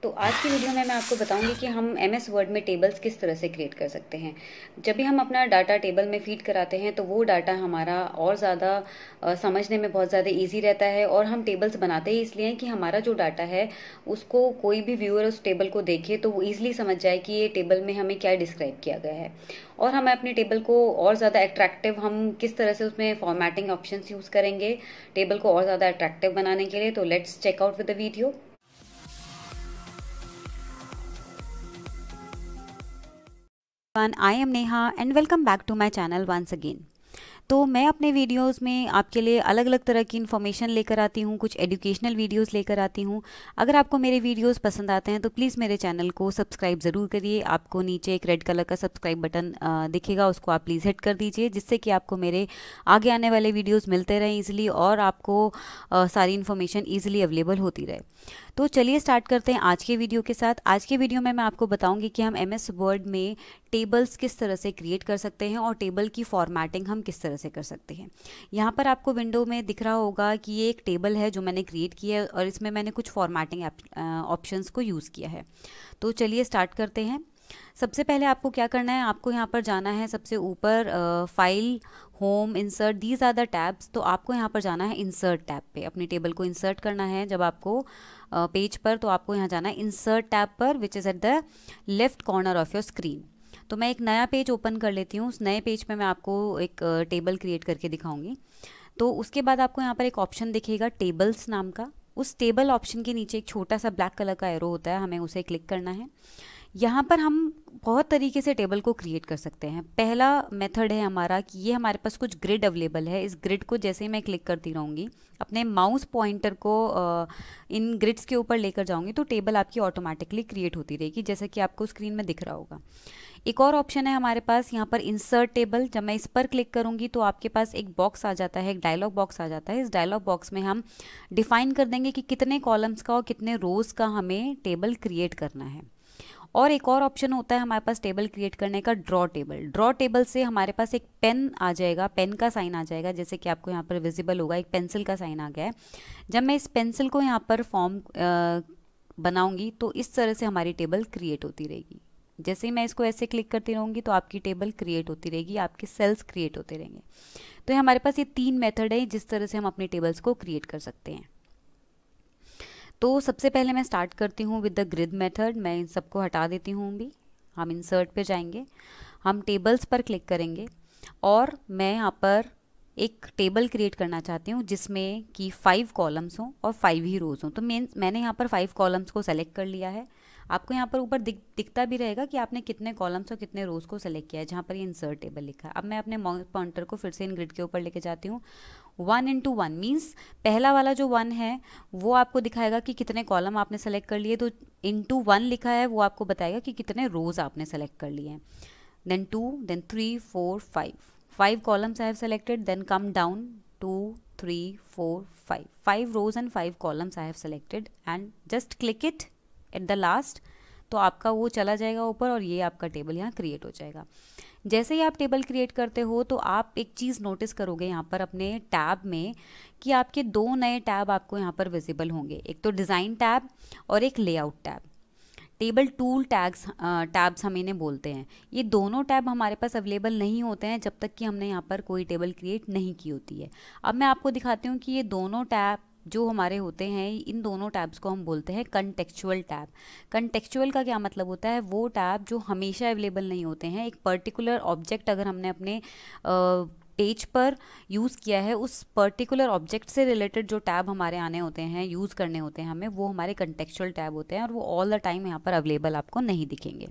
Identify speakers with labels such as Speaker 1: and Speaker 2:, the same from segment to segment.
Speaker 1: तो आज की वीडियो में मैं आपको बताऊंगी कि हम एमएस वर्ड में टेबल्स किस तरह से क्रिएट कर सकते हैं। जब भी हम अपना डाटा टेबल में फीड कराते हैं तो वो डाटा हमारा और ज़्यादा समझने में बहुत ज़्यादा इजी रहता है। और हम टेबल्स बनाते ही इसलिए हैं कि हमारा जो डाटा है उसको कोई भी व्यूअर उस टेबल को देखे तो वो ईजिली समझ जाए कि ये टेबल में हमें क्या डिस्क्राइब किया गया है। और हम अपने टेबल को और ज़्यादा अट्रैक्टिव हम किस तरह से उसमें फॉर्मेटिंग ऑप्शंस यूज़ करेंगे टेबल को और ज़्यादा अट्रैक्टिव बनाने के लिए। तो let's check out with the video.
Speaker 2: I am Neha and welcome back to my channel once again। तो मैं अपने वीडियोस में आपके लिए अलग अलग तरह की इन्फॉर्मेशन लेकर आती हूँ, कुछ एजुकेशनल वीडियोस लेकर आती हूँ। अगर आपको मेरे वीडियोस पसंद आते हैं तो प्लीज़ मेरे चैनल को सब्सक्राइब ज़रूर करिए। आपको नीचे एक रेड कलर का सब्सक्राइब बटन दिखेगा, उसको आप प्लीज़ हिट कर दीजिए, जिससे कि आपको मेरे आगे आने वाले वीडियोज़ मिलते रहें ईजिली और आपको सारी इन्फॉर्मेशन ईजिली अवेलेबल होती रहे। तो चलिए स्टार्ट करते हैं आज के वीडियो के साथ। आज के वीडियो में मैं आपको बताऊंगी कि हम एमएस वर्ड में टेबल्स किस तरह से क्रिएट कर सकते हैं और टेबल की फॉर्मेटिंग हम किस तरह से कर सकते हैं। यहाँ पर आपको विंडो में दिख रहा होगा कि ये एक टेबल है जो मैंने क्रिएट किया है और इसमें मैंने कुछ फॉर्मेटिंग ऑप्शंस को यूज़ किया है। तो चलिए स्टार्ट करते हैं। सबसे पहले आपको क्या करना है, आपको यहाँ पर जाना है सबसे ऊपर file, home, insert, these are the tabs. तो आपको यहाँ पर जाना है इंसर्ट टैब पे, अपनी टेबल को इंसर्ट करना है। जब आपको पेज पर, तो आपको यहाँ जाना है इंसर्ट टैब पर, which is at the left corner of your screen. तो मैं एक नया पेज ओपन कर लेती हूँ। उस नए पेज पे मैं आपको एक टेबल क्रिएट करके दिखाऊंगी। तो उसके बाद आपको यहाँ पर एक ऑप्शन दिखेगा टेबल्स नाम का। उस टेबल ऑप्शन के नीचे एक छोटा सा ब्लैक कलर का एरो होता है, हमें उसे क्लिक करना है। यहाँ पर हम बहुत तरीके से टेबल को क्रिएट कर सकते हैं। पहला मेथड है हमारा कि ये हमारे पास कुछ ग्रिड अवेलेबल है। इस ग्रिड को जैसे ही मैं क्लिक करती रहूँगी, अपने माउस पॉइंटर को इन ग्रिड्स के ऊपर लेकर जाऊँगी तो टेबल आपकी ऑटोमेटिकली क्रिएट होती रहेगी, जैसे कि आपको स्क्रीन में दिख रहा होगा। एक और ऑप्शन है हमारे पास यहाँ पर इंसर्ट टेबल। जब मैं इस पर क्लिक करूँगी तो आपके पास एक बॉक्स आ जाता है, एक डायलॉग बॉक्स आ जाता है। इस डायलॉग बॉक्स में हम डिफाइन कर देंगे कि कितने कॉलम्स का और कितने रोज़ का हमें टेबल क्रिएट करना है। और एक और ऑप्शन होता है हमारे पास टेबल क्रिएट करने का, ड्रॉ टेबल। ड्रॉ टेबल से हमारे पास एक पेन आ जाएगा, पेन का साइन आ जाएगा, जैसे कि आपको यहाँ पर विजिबल होगा, एक पेंसिल का साइन आ गया है। जब मैं इस पेंसिल को यहाँ पर फॉर्म बनाऊंगी तो इस तरह से हमारी टेबल क्रिएट होती रहेगी। जैसे ही मैं इसको ऐसे क्लिक करती रहूँगी तो आपकी टेबल क्रिएट होती रहेगी, आपके सेल्स क्रिएट होते रहेंगे। तो हमारे पास ये 3 मेथड है जिस तरह से हम अपनी टेबल्स को क्रिएट कर सकते हैं। तो सबसे पहले मैं स्टार्ट करती हूँ विद द ग्रिड मेथड। मैं इन सबको हटा देती हूँ अभी। हम इंसर्ट पे जाएंगे, हम टेबल्स पर क्लिक करेंगे और मैं यहाँ पर एक टेबल क्रिएट करना चाहती हूँ जिसमें कि 5 कॉलम्स हों और 5 ही रोज़ हों। तो मैंने यहाँ पर 5 कॉलम्स को सेलेक्ट कर लिया है। आपको यहाँ पर ऊपर दिखता भी रहेगा कि आपने कितने कॉलम्स और कितने रोज़ को सेलेक्ट किया है, जहाँ पर ये इंसर्ट टेबल लिखा है। अब मैं अपने माउस पॉइंटर को फिर से इन ग्रिड के ऊपर लेके जाती हूँ। 1 into 1 मीन्स पहला वाला जो 1 है वो आपको दिखाएगा कि कितने कॉलम आपने सेलेक्ट कर लिए। तो into 1 लिखा है वो आपको बताएगा कि कितने रोज़ आपने सेलेक्ट कर लिए हैं। Then 2, then 3, 4, 5 columns I have selected. Then come down 2, 3, 4, 5 rows and 5 columns I have selected and just click it at the last. तो आपका वो चला जाएगा ऊपर और ये आपका टेबल यहाँ क्रिएट हो जाएगा। जैसे ही आप टेबल क्रिएट करते हो तो आप एक चीज़ नोटिस करोगे यहाँ पर अपने टैब में कि आपके 2 नए टैब आपको यहाँ पर विजिबल होंगे, एक तो डिज़ाइन टैब और एक layout tab. Table tool tabs हम इन्हें बोलते हैं। ये दोनों टैब हमारे पास अवेलेबल नहीं होते हैं जब तक कि हमने यहाँ पर कोई टेबल क्रिएट नहीं की होती है। अब मैं आपको दिखाती हूँ कि ये दोनों टैब जो हमारे होते हैं, इन दोनों टैब्स को हम बोलते हैं कंटेक्चुअल टैब। कंटेक्चुअल का क्या मतलब होता है, वो टैब जो हमेशा अवेलेबल नहीं होते हैं। एक पर्टिकुलर ऑब्जेक्ट अगर हमने अपने पेज पर यूज़ किया है, उस पर्टिकुलर ऑब्जेक्ट से रिलेटेड जो टैब हमारे आने होते हैं, यूज़ करने होते हैं हमें, वो हमारे कंटेक्चुअल टैब होते हैं और वो ऑल द टाइम यहाँ पर अवेलेबल आपको नहीं दिखेंगे।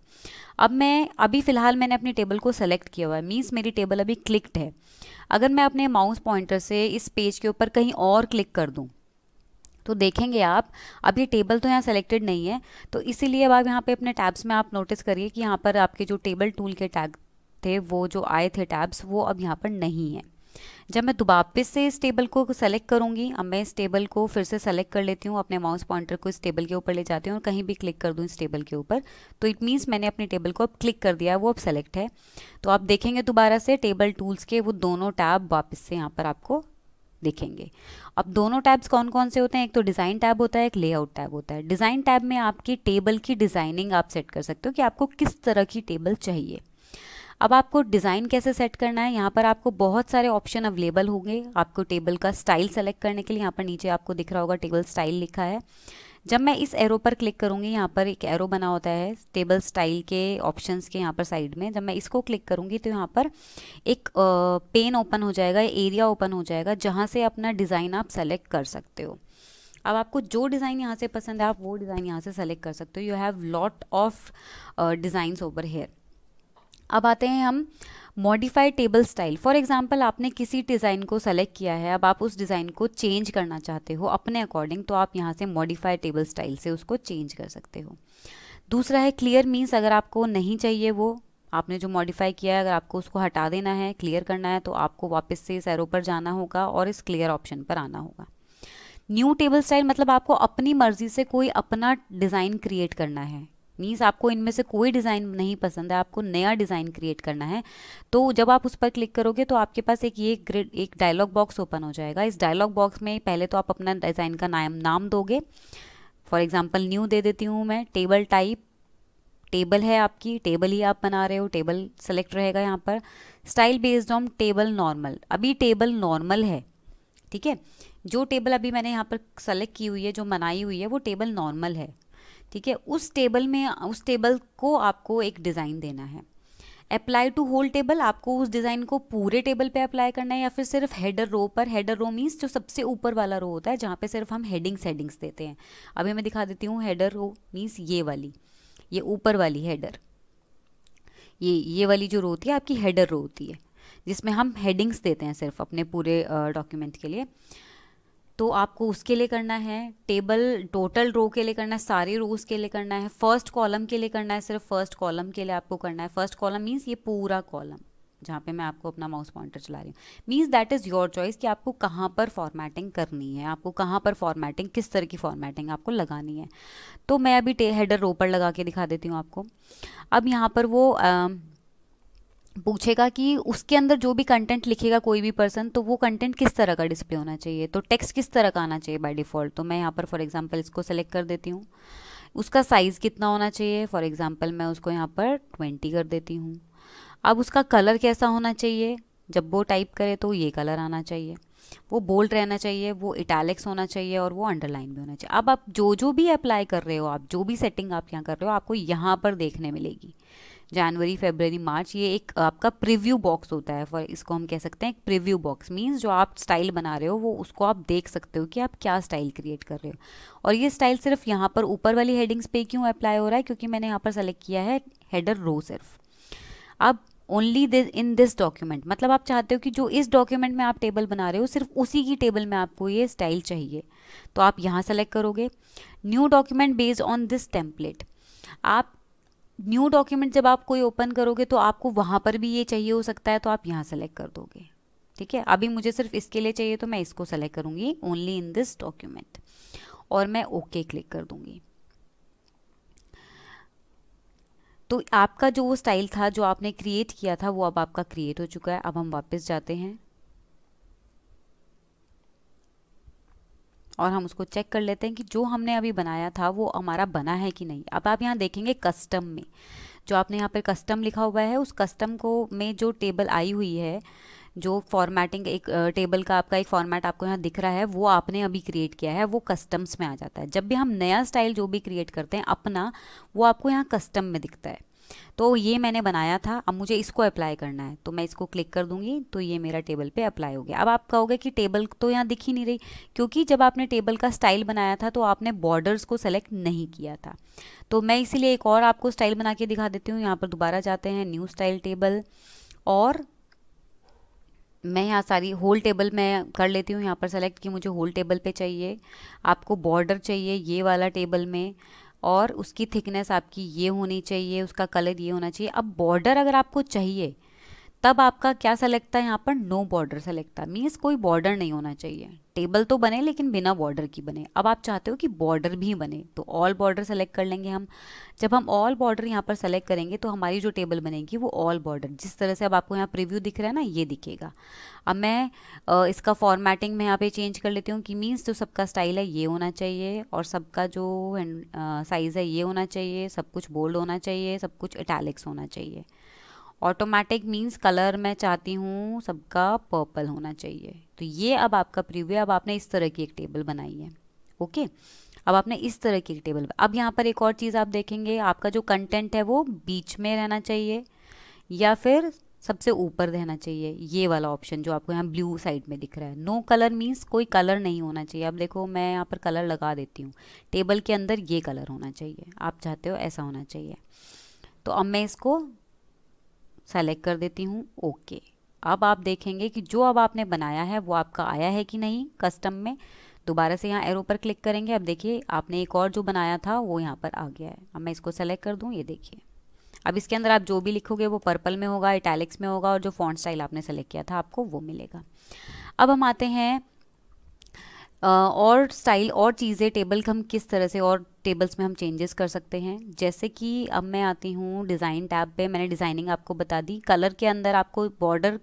Speaker 2: अब अभी फ़िलहाल मैंने अपनी टेबल को सेलेक्ट किया हुआ है, मीन्स मेरी टेबल अभी क्लिक्ड है। अगर मैं अपने माउस पॉइंटर से इस पेज के ऊपर कहीं और क्लिक कर दूँ तो देखेंगे आप अब ये टेबल तो यहाँ सेलेक्टेड नहीं है। तो इसीलिए अब आप यहाँ पे अपने टैब्स में आप नोटिस करिए कि यहाँ पर आपके जो टेबल टूल के टैग थे, वो जो आए थे टैब्स, वो अब यहाँ पर नहीं है। जब मैं दोबारा से इस टेबल को सेलेक्ट करूँगी, अब मैं इस टेबल को फिर से सेलेक्ट कर लेती हूँ, अपने माउस पॉइंटर को इस टेबल के ऊपर ले जाती हूँ और कहीं भी क्लिक कर दूँ इस टेबल के ऊपर, तो इट मीन्स मैंने अपनी टेबल को अब क्लिक कर दिया है, वो अब सेलेक्ट है। तो आप देखेंगे दोबारा से टेबल टूल्स के वो दोनों टैब वापस से यहाँ पर आपको देखेंगे। अब दोनों टैब्स कौन कौन से होते हैं, एक तो डिज़ाइन टैब होता है, एक लेआउट टैब होता है। डिज़ाइन टैब में आपकी टेबल की डिज़ाइनिंग आप सेट कर सकते हो कि आपको किस तरह की टेबल चाहिए। अब आपको डिज़ाइन कैसे सेट करना है, यहाँ पर आपको बहुत सारे ऑप्शन अवेलेबल होंगे आपको टेबल का स्टाइल सेलेक्ट करने के लिए। यहाँ पर नीचे आपको दिख रहा होगा टेबल स्टाइल लिखा है। जब मैं इस एरो पर क्लिक करूँगी, यहाँ पर एक एरो बना होता है टेबल स्टाइल के ऑप्शंस के यहाँ पर साइड में। जब मैं इसको क्लिक करूँगी तो यहाँ पर एक पेन ओपन हो जाएगा, एरिया ओपन हो जाएगा, जहाँ से अपना डिज़ाइन आप सेलेक्ट कर सकते हो। अब आपको जो डिज़ाइन यहाँ से पसंद है आप वो डिज़ाइन यहाँ से सेलेक्ट कर सकते हो। You have lot of designs over here. अब आते हैं हम modified table style. For example आपने किसी डिज़ाइन को सेलेक्ट किया है, अब आप उस डिज़ाइन को चेंज करना चाहते हो अपने अकॉर्डिंग, तो आप यहाँ से मॉडिफाइड टेबल स्टाइल से उसको चेंज कर सकते हो। दूसरा है क्लियर, मीन्स अगर आपको नहीं चाहिए वो आपने जो मॉडिफाई किया है, अगर आपको उसको हटा देना है, क्लियर करना है, तो आपको वापस से इस एरो पर जाना होगा और इस क्लियर ऑप्शन पर आना होगा। न्यू टेबल स्टाइल मतलब आपको अपनी मर्जी से कोई अपना डिज़ाइन क्रिएट करना है, मीन्स आपको इनमें से कोई डिज़ाइन नहीं पसंद है, आपको नया डिज़ाइन क्रिएट करना है। तो जब आप उस पर क्लिक करोगे तो आपके पास एक डायलॉग बॉक्स ओपन हो जाएगा। इस डायलॉग बॉक्स में पहले तो आप अपना डिज़ाइन का नाम दोगे। फॉर एग्जांपल न्यू दे देती हूँ मैं। टेबल टाइप, टेबल है आपकी, टेबल ही आप बना रहे हो, टेबल सेलेक्ट रहेगा यहाँ पर। Style based on table normal, अभी टेबल नॉर्मल है, ठीक है। जो टेबल अभी मैंने यहाँ पर सेलेक्ट की हुई है, जो बनाई हुई है, वो टेबल नॉर्मल है, ठीक है। उस टेबल को आपको एक डिज़ाइन देना है। अप्लाई टू होल टेबल, आपको उस डिज़ाइन को पूरे टेबल पे अप्लाई करना है या फिर सिर्फ हेडर रो पर। हेडर रो मीन्स जो सबसे ऊपर वाला रो होता है जहाँ पे सिर्फ हम हेडिंग्स देते हैं। अभी मैं दिखा देती हूँ। हेडर रो मीन्स ये ऊपर वाली हेडर, ये वाली जो रो होती है आपकी हेडर रो होती है, जिसमें हम हेडिंग्स देते हैं सिर्फ अपने पूरे डॉक्यूमेंट के लिए। तो आपको उसके लिए करना है। टेबल टोटल रो के लिए करना है, सारे रोज के लिए करना है। फर्स्ट कॉलम के लिए करना है, सिर्फ फर्स्ट कॉलम के लिए आपको करना है। फर्स्ट कॉलम मीन्स ये पूरा कॉलम जहाँ पे मैं आपको अपना माउस पॉइंटर चला रही हूँ। Means that is your choice कि आपको कहाँ पर फॉर्मेटिंग करनी है, आपको कहाँ पर फॉर्मेटिंग, किस तरह की फॉर्मेटिंग आपको लगानी है। तो मैं अभी हेडर रो पर लगा के दिखा देती हूँ आपको। अब यहाँ पर वो पूछेगा कि उसके अंदर जो भी कंटेंट लिखेगा कोई भी पर्सन, तो वो कंटेंट किस तरह का डिस्प्ले होना चाहिए, तो टेक्स्ट किस तरह का आना चाहिए बाय डिफ़ॉल्ट। तो मैं यहाँ पर फॉर एग्जांपल इसको सेलेक्ट कर देती हूँ। उसका साइज़ कितना होना चाहिए, फॉर एग्जांपल मैं उसको यहाँ पर 20 कर देती हूँ। अब उसका कलर कैसा होना चाहिए, जब वो टाइप करे तो ये कलर आना चाहिए, वो बोल्ड रहना चाहिए, वो इटैलिक्स होना चाहिए और वो अंडरलाइन भी होना चाहिए। अब आप जो भी अप्लाई कर रहे हो, आप जो भी सेटिंग आप यहाँ कर रहे हो, आपको यहाँ पर देखने मिलेगी। जनवरी, फरवरी, मार्च, ये एक आपका प्रीव्यू बॉक्स होता है। फॉर इसको हम कह सकते हैं एक प्रीव्यू बॉक्स, मीन्स जो आप स्टाइल बना रहे हो वो उसको आप देख सकते हो कि आप क्या स्टाइल क्रिएट कर रहे हो। और ये स्टाइल सिर्फ यहाँ पर ऊपर वाली हेडिंग्स पे क्यों अप्लाई हो रहा है, क्योंकि मैंने यहाँ पर सेलेक्ट किया है हेडर रो सिर्फ। अब ओनली इन दिस डॉक्यूमेंट, मतलब आप चाहते हो कि जो इस डॉक्यूमेंट में आप टेबल बना रहे हो सिर्फ उसी की टेबल में आपको ये स्टाइल चाहिए, तो आप यहाँ सेलेक्ट करोगे। New document based on this template, आप न्यू डॉक्यूमेंट जब आप कोई ओपन करोगे तो आपको वहाँ पर भी ये चाहिए हो सकता है, तो आप यहाँ सेलेक्ट कर दोगे, ठीक है। अभी मुझे सिर्फ इसके लिए चाहिए तो मैं इसको सेलेक्ट करूँगी, ओनली इन दिस डॉक्यूमेंट, और मैं ओके क्लिक कर दूँगी। तो आपका जो वो स्टाइल था जो आपने क्रिएट किया था वो अब आपका क्रिएट हो चुका है। अब हम वापस जाते हैं और हम उसको चेक कर लेते हैं कि जो हमने अभी बनाया था वो हमारा बना है कि नहीं। अब आप यहाँ देखेंगे कस्टम में जो आपने यहाँ पर कस्टम लिखा हुआ है, उस कस्टम को में जो टेबल आई हुई है, जो फॉर्मेटिंग एक टेबल का आपका एक फॉर्मेट आपको यहाँ दिख रहा है, वो आपने अभी क्रिएट किया है, वो कस्टम्स में आ जाता है। जब भी हम नया स्टाइल जो भी क्रिएट करते हैं अपना, वो आपको यहाँ कस्टम में दिखता है। तो ये मैंने बनाया था, अब मुझे इसको अप्लाई करना है, तो मैं इसको क्लिक कर दूंगी तो ये मेरा टेबल पे अप्लाई हो गया। अब आप कहोगे कि टेबल तो यहाँ दिख ही नहीं रही, क्योंकि जब आपने टेबल का स्टाइल बनाया था तो आपने बॉर्डर्स को सेलेक्ट नहीं किया था। तो मैं इसीलिए एक और आपको स्टाइल बना के दिखा देती हूँ। यहाँ पर दोबारा जाते हैं, न्यू स्टाइल टेबल, और मैं यहाँ सारी होल टेबल मैं कर लेती हूँ यहाँ पर सेलेक्ट कि मुझे होल टेबल पे चाहिए। आपको बॉर्डर चाहिए ये वाला टेबल में, और उसकी थिकनेस आपकी ये होनी चाहिए, उसका कलर ये होना चाहिए। अब बॉर्डर अगर आपको चाहिए तब आपका क्या सेलेक्ट था यहाँ पर, नो बॉर्डर सेलेक्ट था, मीन्स कोई बॉर्डर नहीं होना चाहिए, टेबल तो बने लेकिन बिना बॉर्डर की बने। अब आप चाहते हो कि बॉर्डर भी बने, तो ऑल बॉर्डर सेलेक्ट कर लेंगे हम। जब हम ऑल बॉर्डर यहाँ पर सेलेक्ट करेंगे तो हमारी जो टेबल बनेगी वो ऑल बॉर्डर, जिस तरह से अब आपको यहाँ प्रीव्यू दिख रहा है ना, ये दिखेगा। अब मैं इसका फॉर्मेटिंग में यहाँ पे चेंज कर लेती हूँ कि मीन्स जो सबका स्टाइल है ये होना चाहिए, और सबका जो साइज़ है ये होना चाहिए, सब कुछ बोल्ड होना चाहिए, सब कुछ इटैलिक्स होना चाहिए। ऑटोमेटिक मीन्स कलर मैं चाहती हूँ सबका पर्पल होना चाहिए। तो ये अब आपका प्रीव्यू, अब आपने इस तरह की एक टेबल बनाई है। ओके, अब आपने इस तरह की एक टेबल। अब यहाँ पर एक और चीज़ आप देखेंगे, आपका जो कंटेंट है वो बीच में रहना चाहिए या फिर सबसे ऊपर रहना चाहिए। ये वाला ऑप्शन जो आपको यहाँ ब्लू साइड में दिख रहा है, नो कलर मीन्स कोई कलर नहीं होना चाहिए। अब देखो मैं यहाँ पर कलर लगा देती हूँ, टेबल के अंदर ये कलर होना चाहिए, आप चाहते हो ऐसा होना चाहिए। तो अब मैं इसको सेलेक्ट कर देती हूँ, ओके। अब आप देखेंगे कि जो अब आपने बनाया है वो आपका आया है कि नहीं कस्टम में। दोबारा से यहाँ एरो पर क्लिक करेंगे, अब देखिए आपने एक और जो बनाया था वो यहाँ पर आ गया है। अब मैं इसको सेलेक्ट कर दूँ, ये देखिए। अब इसके अंदर आप जो भी लिखोगे वो पर्पल में होगा, इटैलिक्स में होगा, और जो फॉन्ट स्टाइल आपने सेलेक्ट किया था आपको वो मिलेगा। अब हम आते हैं और स्टाइल और चीज़ें, टेबल हम किस तरह से और टेबल्स में हम चेंजेस कर सकते हैं। जैसे कि अब मैं आती हूँ डिज़ाइन टैब पे, मैंने डिज़ाइनिंग आपको बता दी। कलर के अंदर आपको बॉर्डर,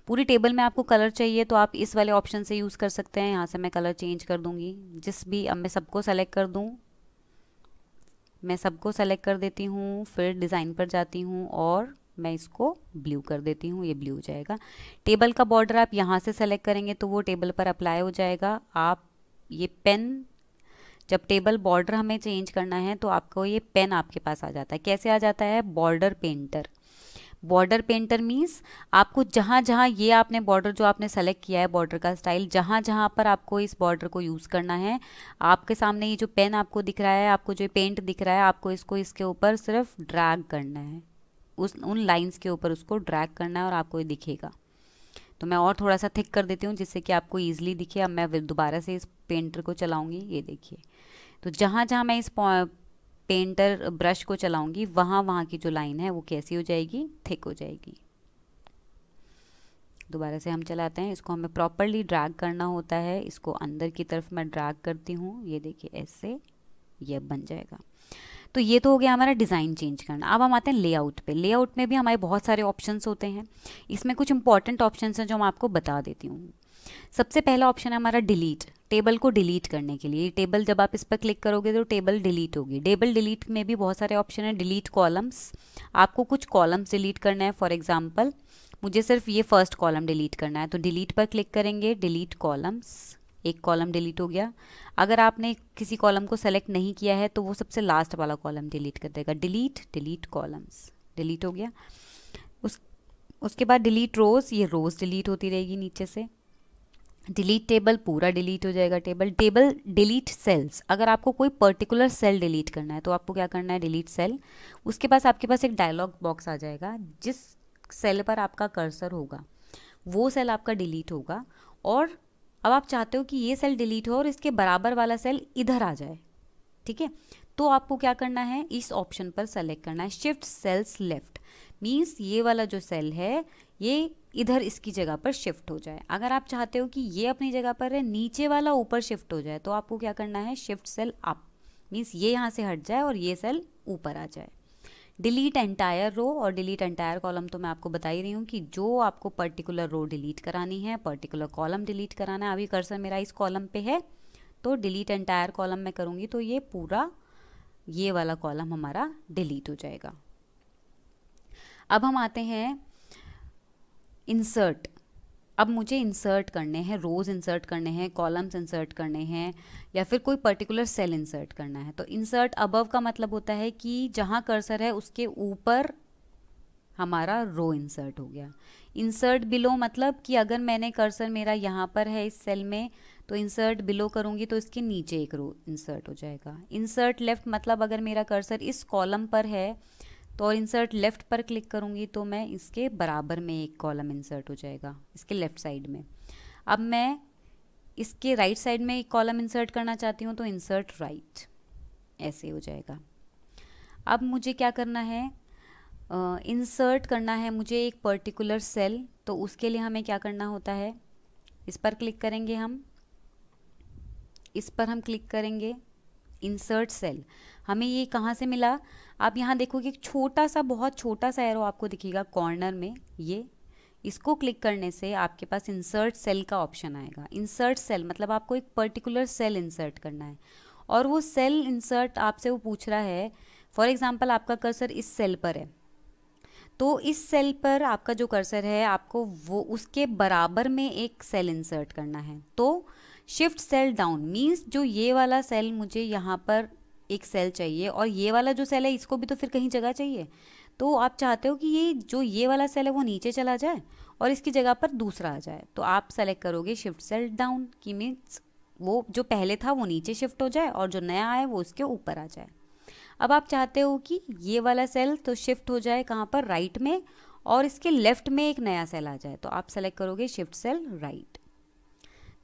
Speaker 2: पूरी टेबल में आपको कलर चाहिए तो आप इस वाले ऑप्शन से यूज़ कर सकते हैं। यहाँ से मैं कलर चेंज कर दूँगी, जिस भी, अब मैं सबको सेलेक्ट कर दूँ, मैं सबको सेलेक्ट कर देती हूँ, फिर डिज़ाइन पर जाती हूँ और मैं इसको ब्लू कर देती हूँ, ये ब्लू हो जाएगा। टेबल का बॉर्डर आप यहाँ से सेलेक्ट करेंगे तो वो टेबल पर अप्लाई हो जाएगा। आप ये पेन, जब टेबल बॉर्डर हमें चेंज करना है तो आपको ये पेन आपके पास आ जाता है। कैसे आ जाता है? Border painter. Border painter means आपको जहाँ जहाँ ये आपने बॉर्डर जो आपने सेलेक्ट किया है, बॉर्डर का स्टाइल, जहाँ जहाँ पर आपको इस बॉर्डर को यूज़ करना है, आपके सामने ये जो पेन आपको दिख रहा है, आपको जो पेंट दिख रहा है, आपको इसको इसके ऊपर सिर्फ ड्रैग करना है, उन लाइंस के ऊपर उसको ड्रैग करना है और आपको ये दिखेगा। तो मैं और थोड़ा सा थिक कर देती हूँ जिससे कि आपको ईजिली दिखे। अब मैं दोबारा से इस पेंटर को चलाऊँगी, ये देखिए। तो जहाँ जहाँ मैं इस पेंटर ब्रश को चलाऊंगी वहाँ वहाँ की जो लाइन है वो कैसी हो जाएगी? थिक हो जाएगी। दोबारा से हम चलाते हैं, इसको हमें प्रॉपरली ड्रैग करना होता है, इसको अंदर की तरफ मैं ड्रैग करती हूँ, ये देखिए ऐसे ये बन जाएगा। तो ये तो हो गया हमारा डिज़ाइन चेंज करना। अब हम आते हैं लेआउट पे। लेआउट में भी हमारे बहुत सारे ऑप्शंस होते हैं, इसमें कुछ इंपॉर्टेंट ऑप्शंस हैं जो मैं आपको बता देती हूँ। सबसे पहला ऑप्शन है हमारा डिलीट। टेबल को डिलीट करने के लिए, टेबल जब आप इस पर क्लिक करोगे तो टेबल डिलीट होगी। टेबल डिलीट में भी बहुत सारे ऑप्शन है। डिलीट कॉलम्स, आपको कुछ कॉलम्स डिलीट करना है। फॉर एग्जांपल मुझे सिर्फ ये फर्स्ट कॉलम डिलीट करना है, तो डिलीट पर क्लिक करेंगे, डिलीट कॉलम्स, एक कॉलम डिलीट हो गया। अगर आपने किसी कॉलम को सेलेक्ट नहीं किया है तो वो सबसे लास्ट वाला कॉलम डिलीट कर देगा। डिलीट कॉलम्स, डिलीट हो गया। उसके बाद डिलीट रोज, ये रोज डिलीट होती रहेगी नीचे से। डिलीट टेबल, पूरा डिलीट हो जाएगा टेबल। डिलीट सेल्स, अगर आपको कोई पर्टिकुलर सेल डिलीट करना है तो आपको क्या करना है? Delete cell. उसके पास आपके पास एक डायलॉग बॉक्स आ जाएगा, जिस सेल पर आपका कर्सर होगा वो सेल आपका डिलीट होगा। और अब आप चाहते हो कि ये सेल डिलीट हो और इसके बराबर वाला सेल इधर आ जाए, ठीक है? तो आपको क्या करना है? इस ऑप्शन पर सेलेक्ट करना है, शिफ्ट सेल्स लेफ्ट, मीन्स ये वाला जो सेल है ये इधर इसकी जगह पर शिफ्ट हो जाए। अगर आप चाहते हो कि ये अपनी जगह पर है, नीचे वाला ऊपर शिफ्ट हो जाए, तो आपको क्या करना है? शिफ्ट सेल अप, मीन्स ये यहाँ से हट जाए और ये सेल ऊपर आ जाए। डिलीट एंटायर रो और डिलीट एंटायर कॉलम तो मैं आपको बता ही रही हूँ कि जो आपको पर्टिकुलर रो डिलीट करानी है, पर्टिकुलर कॉलम डिलीट कराना है। अभी कर्सर मेरा इस कॉलम पे है तो डिलीट एंटायर कॉलम में करूँगी तो ये पूरा ये वाला कॉलम हमारा डिलीट हो जाएगा। अब हम आते हैं इंसर्ट। अब मुझे इंसर्ट करने हैं, रोज इंसर्ट करने हैं, कॉलम्स इंसर्ट करने हैं, या फिर कोई पर्टिकुलर सेल इंसर्ट करना है। तो इंसर्ट अबव का मतलब होता है कि जहाँ कर्सर है उसके ऊपर हमारा रो इंसर्ट हो गया। इंसर्ट बिलो मतलब कि अगर मैंने कर्सर मेरा यहाँ पर है इस सेल में, तो इंसर्ट बिलो करूँगी तो इसके नीचे एक रो इंसर्ट हो जाएगा। इंसर्ट लेफ्ट मतलब अगर मेरा कर्सर इस कॉलम पर है तो इंसर्ट लेफ्ट पर क्लिक करूँगी तो मैं इसके बराबर में एक कॉलम इंसर्ट हो जाएगा, इसके लेफ्ट साइड में। अब मैं इसके राइट साइड में एक कॉलम इंसर्ट करना चाहती हूँ तो इंसर्ट राइट, ऐसे हो जाएगा। अब मुझे क्या करना है? इंसर्ट करना है मुझे एक पर्टिकुलर सेल, तो उसके लिए हमें क्या करना होता है? इस पर क्लिक करेंगे हम, इस पर हम क्लिक करेंगे। इंसर्ट सेल, हमें ये कहाँ से मिला? आप यहाँ देखोगे एक छोटा सा, बहुत छोटा सा एरो आपको दिखेगा कॉर्नर में, ये इसको क्लिक करने से आपके पास इंसर्ट सेल का ऑप्शन आएगा। इंसर्ट सेल मतलब आपको एक पर्टिकुलर सेल इंसर्ट करना है, और वो सेल इंसर्ट आपसे वो पूछ रहा है, फॉर एग्जांपल आपका कर्सर इस सेल पर है, तो इस सेल पर आपका जो कर्सर है आपको वो उसके बराबर में एक सेल इंसर्ट करना है। तो शिफ्ट सेल डाउन मीन्स जो ये वाला सेल, मुझे यहाँ पर एक सेल चाहिए और ये वाला जो सेल है इसको भी तो फिर कहीं जगह चाहिए, तो आप चाहते हो कि ये वाला सेल है वो नीचे चला जाए और इसकी जगह पर दूसरा आ जाए, तो आप सेलेक्ट करोगे शिफ्ट सेल डाउन की मीन्स वो जो पहले था वो नीचे शिफ्ट हो जाए और जो नया आए वो उसके ऊपर आ जाए। अब आप चाहते हो कि ये वाला सेल तो शिफ्ट हो जाए कहाँ पर, राइट में, और इसके लेफ्ट में एक नया सेल आ जाए, तो आप सेलेक्ट करोगे शिफ्ट सेल राइट।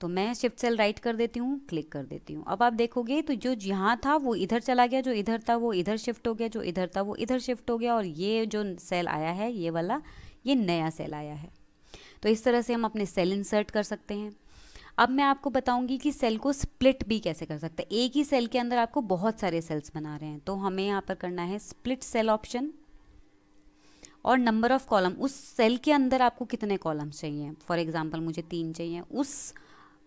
Speaker 2: तो मैं शिफ्ट सेल राइट कर देती हूँ, क्लिक कर देती हूँ। अब आप देखोगे तो जो यहाँ था वो इधर चला गया, जो इधर था वो इधर शिफ्ट हो गया, जो इधर था वो इधर शिफ्ट हो गया, और ये जो सेल आया है ये वाला, ये नया सेल आया है। तो इस तरह से हम अपने सेल इंसर्ट कर सकते हैं। अब मैं आपको बताऊंगी कि सेल को स्प्लिट भी कैसे कर सकते हैं। एक ही सेल के अंदर आपको बहुत सारे सेल्स बना रहे हैं, तो हमें यहाँ पर करना है स्प्लिट सेल ऑप्शन, और नंबर ऑफ कॉलम, उस सेल के अंदर आपको कितने कॉलम्स चाहिए। फॉर एग्जांपल मुझे 3 चाहिए, उस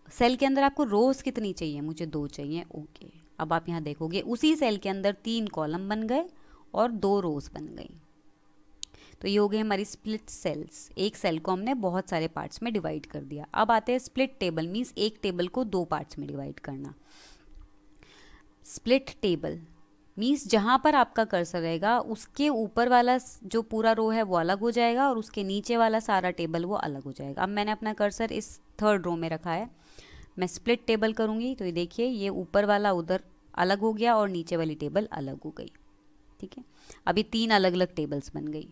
Speaker 2: सेल के अंदर आपको रोज कितनी चाहिए, मुझे 2 चाहिए, ओके। अब आप यहाँ देखोगे उसी सेल के अंदर 3 कॉलम बन गए और 2 रोज बन गई। तो ये हो गई हमारी स्प्लिट सेल्स। एक सेल को हमने बहुत सारे पार्ट्स में डिवाइड कर दिया। अब आते हैं स्प्लिट टेबल, मीन्स एक टेबल को 2 पार्ट्स में डिवाइड करना। स्प्लिट टेबल मीन्स जहाँ पर आपका कर्सर रहेगा उसके ऊपर वाला जो पूरा रो है वो अलग हो जाएगा और उसके नीचे वाला सारा टेबल वो अलग हो जाएगा। अब मैंने अपना कर्सर इस 3rd रो में रखा है, मैं स्प्लिट टेबल करूँगी तो ये देखिए ये ऊपर वाला उधर अलग हो गया और नीचे वाली टेबल अलग हो गई। ठीक है, अभी 3 अलग अलग टेबल्स बन गई।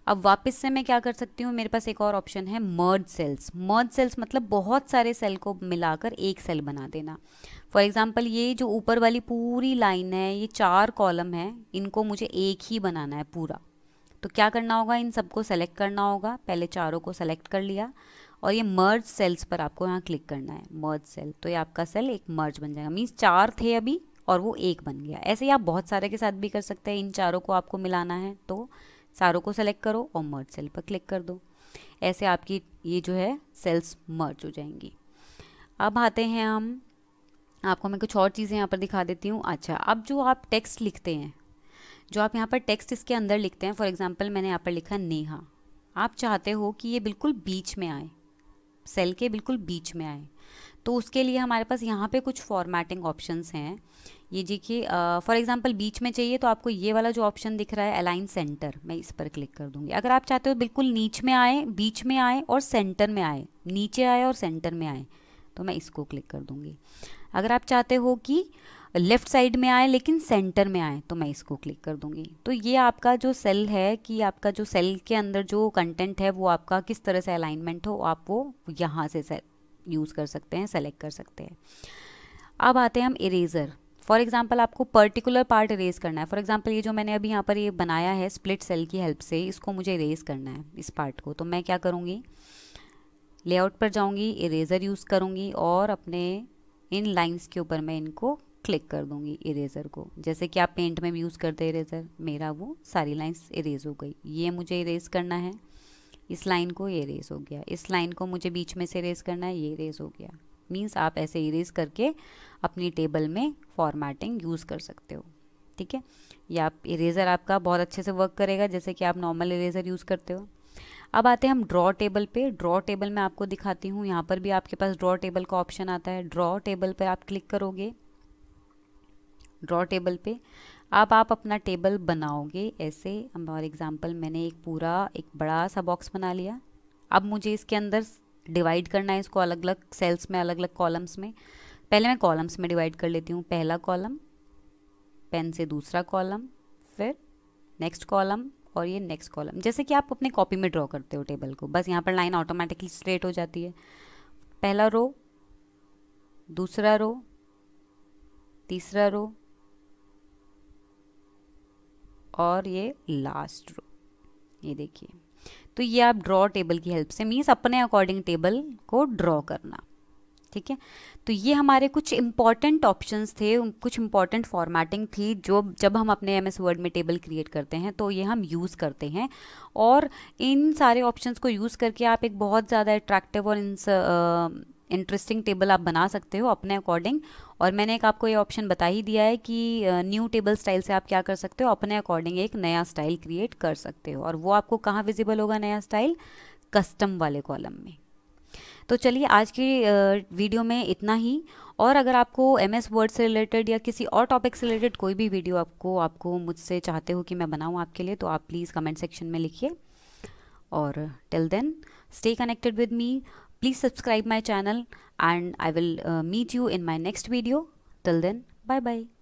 Speaker 2: अब वापस से मैं क्या कर सकती हूँ, मेरे पास एक और ऑप्शन है मर्ज सेल्स। मर्ज सेल्स मतलब बहुत सारे सेल को मिलाकर एक सेल बना देना। फॉर एग्जांपल ये जो ऊपर वाली पूरी लाइन है, ये 4 कॉलम है, इनको मुझे एक ही बनाना है पूरा। तो क्या करना होगा, इन सबको सेलेक्ट करना होगा। पहले चारों को सेलेक्ट कर लिया और ये मर्ज सेल्स पर आपको यहाँ क्लिक करना है, मर्ज सेल। तो ये आपका सेल एक मर्ज बन जाएगा, मीन्स 4 थे अभी और वो एक बन गया। ऐसे ही आप बहुत सारे के साथ भी कर सकते हैं। इन चारों को आपको मिलाना है तो सारों को सेलेक्ट करो और मर्ज सेल पर क्लिक कर दो। ऐसे आपकी ये जो है सेल्स मर्ज हो जाएंगी। अब आते हैं हम, आपको मैं कुछ और चीज़ें यहाँ पर दिखा देती हूँ। अच्छा, अब जो आप टेक्स्ट लिखते हैं, जो आप यहाँ पर टेक्स्ट इसके अंदर लिखते हैं, फॉर एग्जांपल मैंने यहाँ पर लिखा नेहा, आप चाहते हो कि ये बिल्कुल बीच में आए, सेल के बिल्कुल बीच में आए, तो उसके लिए हमारे पास यहाँ पे कुछ फॉर्मेटिंग ऑप्शंस हैं। ये देखिए, फॉर एग्जांपल बीच में चाहिए तो आपको ये वाला जो ऑप्शन दिख रहा है अलाइन सेंटर, मैं इस पर क्लिक कर दूंगी। अगर आप चाहते हो बिल्कुल नीच में आए, बीच में आए और सेंटर में आए, नीचे आए और सेंटर में आए, तो मैं इसको क्लिक कर दूंगी। अगर आप चाहते हो कि लेफ्ट साइड में आए लेकिन सेंटर में आए, तो मैं इसको क्लिक कर दूंगी। तो ये आपका जो सेल है, कि आपका जो सेल के अंदर जो कंटेंट है वो आपका किस तरह से अलाइनमेंट हो, आप वो यहाँ से यूज़ कर सकते हैं, सेलेक्ट कर सकते हैं। अब आते हैं हम इरेजर। फॉर एग्जाम्पल आपको पर्टिकुलर पार्ट इरेज करना है। फॉर एग्जाम्पल ये जो मैंने अभी यहाँ पर ये बनाया है स्प्लिट सेल की हेल्प से, इसको मुझे इरेज करना है इस पार्ट को। तो मैं क्या करूँगी, लेआउट पर जाऊँगी, इरेजर यूज़ करूँगी और अपने इन लाइन्स के ऊपर मैं इनको क्लिक कर दूँगी इरेज़र को। जैसे कि आप पेंट में भी यूज़ करते हैं इरेज़र, मेरा वो सारी लाइन्स इरेज हो गई। ये मुझे इरेज करना है, इस लाइन को, ये इरेज हो गया। इस लाइन को मुझे बीच में से इरेज करना है, ये इरेज हो गया। मीन्स आप ऐसे इरेज करके अपनी टेबल में फॉर्मेटिंग यूज़ कर सकते हो। ठीक है, या आप इरेज़र आपका बहुत अच्छे से वर्क करेगा जैसे कि आप नॉर्मल इरेज़र यूज़ करते हो। अब आते हैं हम ड्रॉ टेबल पे। ड्रॉ टेबल में आपको दिखाती हूँ, यहाँ पर भी आपके पास ड्रॉ टेबल का ऑप्शन आता है। ड्रॉ टेबल पर आप क्लिक करोगे, ड्रॉ टेबल पे अब आप अपना टेबल बनाओगे ऐसे। फॉर एग्जांपल मैंने एक बड़ा सा बॉक्स बना लिया। अब मुझे इसके अंदर डिवाइड करना है इसको अलग अलग सेल्स में, अलग अलग कॉलम्स में। पहले मैं कॉलम्स में डिवाइड कर लेती हूँ। पहला कॉलम, पेन से दूसरा कॉलम, फिर नेक्स्ट कॉलम और ये नेक्स्ट कॉलम, जैसे कि आप अपने कॉपी में ड्रॉ करते हो टेबल को। बस यहाँ पर लाइन ऑटोमेटिकली स्ट्रेट हो जाती है। पहला रो, दूसरा रो, तीसरा रो और ये लास्ट रो। ये देखिए, तो ये आप ड्रॉ टेबल की हेल्प से, मीन्स अपने अकॉर्डिंग टेबल को ड्रॉ करना। ठीक है। तो ये हमारे कुछ इंपॉर्टेंट ऑप्शंस थे, कुछ इंपॉर्टेंट फॉर्मेटिंग थी जो जब हम अपने एमएस वर्ड में टेबल क्रिएट करते हैं तो ये हम यूज़ करते हैं। और इन सारे ऑप्शंस को यूज़ करके आप एक बहुत ज़्यादा अट्रैक्टिव और इंटरेस्टिंग टेबल आप बना सकते हो अपने अकॉर्डिंग। और मैंने एक आपको ये ऑप्शन बता ही दिया है कि न्यू टेबल स्टाइल से आप क्या कर सकते हो, अपने अकॉर्डिंग एक नया स्टाइल क्रिएट कर सकते हो। और वो आपको कहाँ विजिबल होगा नया स्टाइल? कस्टम वाले कॉलम में। तो चलिए आज की वीडियो में इतना ही। और अगर आपको एमएस वर्ड से रिलेटेड या किसी और टॉपिक से रिलेटेड कोई भी वीडियो आपको मुझसे चाहते हो कि मैं बनाऊं आपके लिए, तो आप प्लीज़ कमेंट सेक्शन में लिखिए। और till then stay connected with me. Please subscribe my channel and I will meet you in my next video. Till then, bye bye.